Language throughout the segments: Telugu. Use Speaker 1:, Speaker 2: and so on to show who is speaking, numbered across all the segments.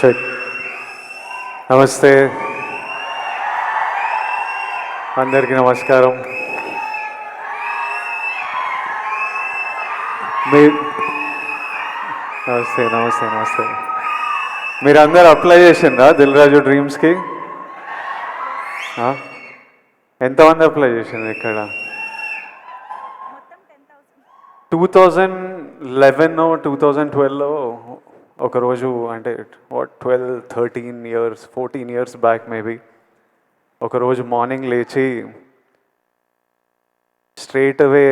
Speaker 1: చెక్. నమస్తే, అందరికీ నమస్కారం. మీ నమస్తే నమస్తే నమస్తే. మీరందరూ అప్లై చేసిండ్రా దిల్ రాజు డ్రీమ్స్కి? ఎంతమంది అప్లై చేసిండ్రు ఇక్కడ? 2011 2012లో ఒకరోజు, అంటే 12-13 ఇయర్స్ 14 ఇయర్స్ బ్యాక్ మేబీ, ఒకరోజు మార్నింగ్ లేచి స్ట్రైట్ అవే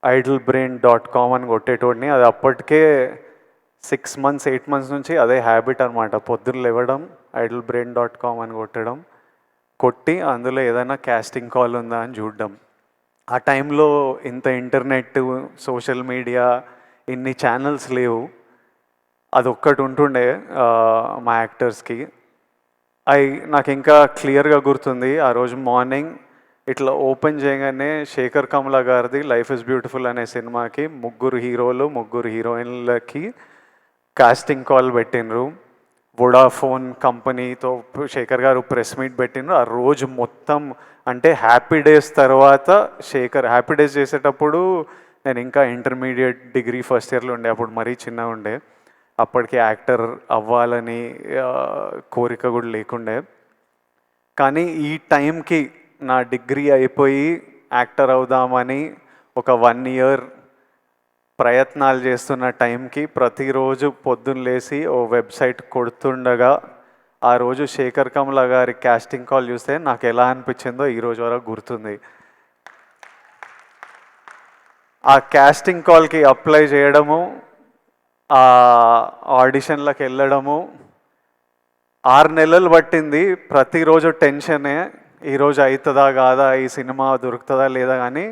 Speaker 1: idlebrain.com అని కొట్టేటోడిని. అది అప్పటికే 6 months 8 months నుంచి అదే హ్యాబిట్ అనమాట. పొద్దున్న లేవడం, idlebrain.com అని కొట్టి అందులో ఏదైనా కాస్టింగ్ కాల్ ఉందా అని చూడడం. ఆ టైంలో ఇంత ఇంటర్నెట్, సోషల్ మీడియా, ఇన్ని ఛానల్స్ లేవు. అదొక్కటి ఉంటుండే మా యాక్టర్స్కి. నాకు ఇంకా క్లియర్గా గుర్తుంది. ఆ రోజు మార్నింగ్ ఇట్లా ఓపెన్ చేయగానే శేఖర్ కమల గారిది లైఫ్ ఇస్ బ్యూటిఫుల్ అనే సినిమాకి 3 హీరోలు 3 హీరోయిన్లకి కాస్టింగ్ కాల్ పెట్టినరు. వొడాఫోన్ కంపెనీతో శేఖర్ గారు ప్రెస్ మీట్ పెట్టినరు. ఆ రోజు మొత్తం, అంటే హ్యాపీ డేస్ తర్వాత హ్యాపీ డేస్ చేసేటప్పుడు నేను ఇంకా ఇంటర్మీడియట్ డిగ్రీ ఫస్ట్ ఇయర్లో ఉండే. అప్పుడు మరీ చిన్నగా ఉండే. అప్పటికి యాక్టర్ అవ్వాలని కోరిక కూడా లేకుండే. కానీ ఈ టైంకి నా డిగ్రీ అయిపోయి యాక్టర్ అవుదామని ఒక 1 year ప్రయత్నాలు చేస్తున్న టైంకి ప్రతిరోజు పొద్దున్న లేచి ఓ వెబ్సైట్ కొడుతుండగా ఆ రోజు శేఖర్ కమల గారి కాస్టింగ్ కాల్ చూస్తే నాకు ఎలా అనిపించిందో ఈరోజు వరకు గుర్తుంది. ఆ కాస్టింగ్ కాల్కి అప్లై చేయడము, ఆ ఆడిషన్లకు వెళ్ళడము 6 నెలలు పట్టింది. ప్రతిరోజు టెన్షనే, ఈరోజు అవుతుందా కాదా, ఈ సినిమా దొరుకుతుందా లేదా. కానీ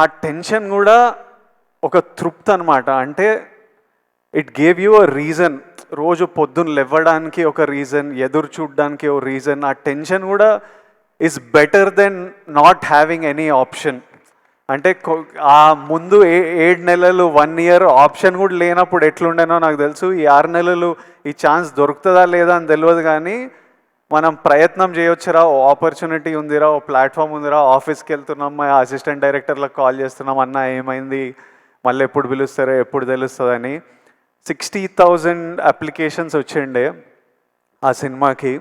Speaker 1: ఆ టెన్షన్ కూడా ఒక తృప్తి అనమాట. అంటే it gave you a reason. రోజు పొద్దున్న లేవడానికి ఒక రీజన్, ఎదురు చూడడానికి ఒక రీజన్. ఆ టెన్షన్ కూడా is better than not having any option. అంటే ఆ ముందు 7 నెలలు 1 year ఆప్షన్ కూడా లేనప్పుడు ఎట్లుండేనో నాకు తెలుసు. ఈ 6 నెలలు ఈ ఛాన్స్ దొరుకుతుందా లేదా అని తెలియదు. కానీ మనం ప్రయత్నం చేయొచ్చురా, ఓ ఆపర్చునిటీ ఉందిరా, ఓ ప్లాట్ఫామ్ ఉందిరా, ఆఫీస్కి వెళ్తున్నాం, మా అసిస్టెంట్ డైరెక్టర్లకు కాల్ చేస్తున్నాం, అన్న ఏమైంది, మళ్ళీ ఎప్పుడు పిలుస్తారో ఎప్పుడు తెలుస్తుందని. 60,000 అప్లికేషన్స్ వచ్చిండే ఆ సినిమాకి.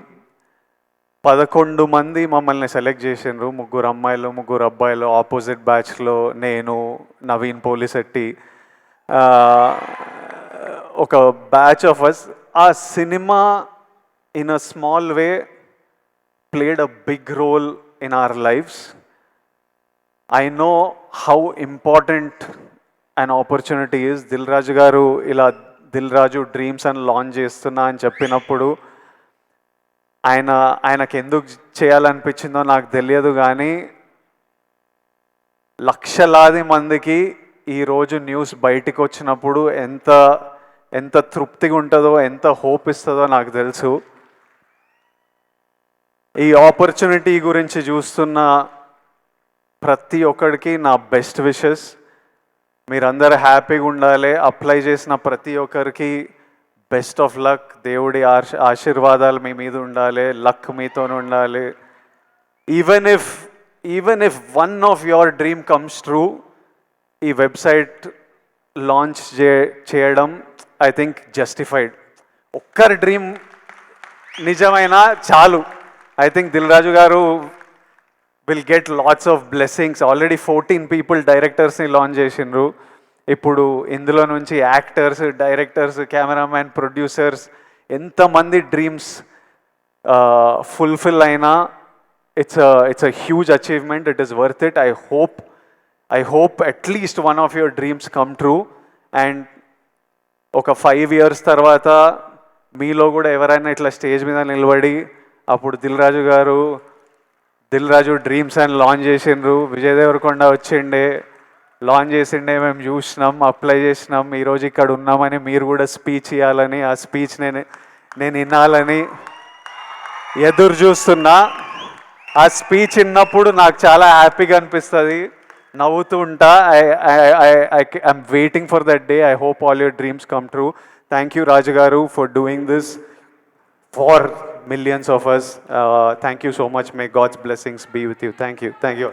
Speaker 1: 11 మంది మమ్మల్ని సెలెక్ట్ చేసిండ్రు. 3 అమ్మాయిలు 3 అబ్బాయిలు. ఆపోజిట్ బ్యాచ్లో నేను, నవీన్ పోలిశెట్టి, ఒక బ్యాచ్ ఆఫ్ అస్. ఆ cinema in a small way played a big role in our lives. I know how important an opportunity is. Dil Raju garu ila Dil Raju Dreams and launch chestunna ani cheppinappudu ఆయనకి ఎందుకు చేయాలనిపించిందో నాకు తెలియదు. కానీ లక్షలాది మందికి ఈరోజు న్యూస్ బయటికి వచ్చినప్పుడు ఎంత తృప్తిగా ఉంటుందో, ఎంత హోప్ ఇస్తుందో నాకు తెలుసు. ఈ ఆపర్చునిటీ గురించి చూస్తున్న ప్రతి ఒక్కడికి నా బెస్ట్ విషెస్. మీరందరూ హ్యాపీగా ఉండాలి. అప్లై చేసిన ప్రతి ఒక్కరికి బెస్ట్ ఆఫ్ లక్. దేవుడి ఆశీర్వాదాలు మీ మీద ఉండాలి, లక్ మీతో ఉండాలి. Even if one of your dream comes true, ఈ వెబ్సైట్ లాంచ్ చేయడం ఐ థింక్ జస్టిఫైడ్. ఒక్కరి డ్రీమ్ నిజమైనా చాలు. I think Dil Raju garu will get lots of blessings. Already 14 people directors ni launch చేసిండ్రు. ఇప్పుడు ఇందులో నుంచి యాక్టర్స్, డైరెక్టర్స్, కెమెరామ్యాన్, ప్రొడ్యూసర్స్ ఎంతమంది డ్రీమ్స్ ఫుల్ఫిల్ అయినా it's a huge achievement. It is worth it. I hope at least one of your dreams come true. And ఒక 5 years తర్వాత మీలో కూడా ఎవరైనా ఇట్లా స్టేజ్ మీద నిలబడి అప్పుడు దిల్ రాజు డ్రీమ్స్ అని లాంచ్ చేసిండ్రు, విజయ్ దేవరకొండ వచ్చిండే, లాంచ్ చేసిండే, మేము చూసినాం, అప్లై చేసినాం, ఈరోజు ఇక్కడ ఉన్నామని మీరు కూడా స్పీచ్ ఇవ్వాలని, ఆ స్పీచ్ నేను వినాలని ఎదురు చూస్తున్నా. ఆ స్పీచ్ విన్నప్పుడు నాకు చాలా హ్యాపీగా అనిపిస్తుంది. నవ్వుతూ ఉంటా. I'm waiting for that day. I hope all your dreams come true. Thank you Raju garu for doing this for millions of us. Thank you so much. May God's blessings be with you. Thank you. Thank you.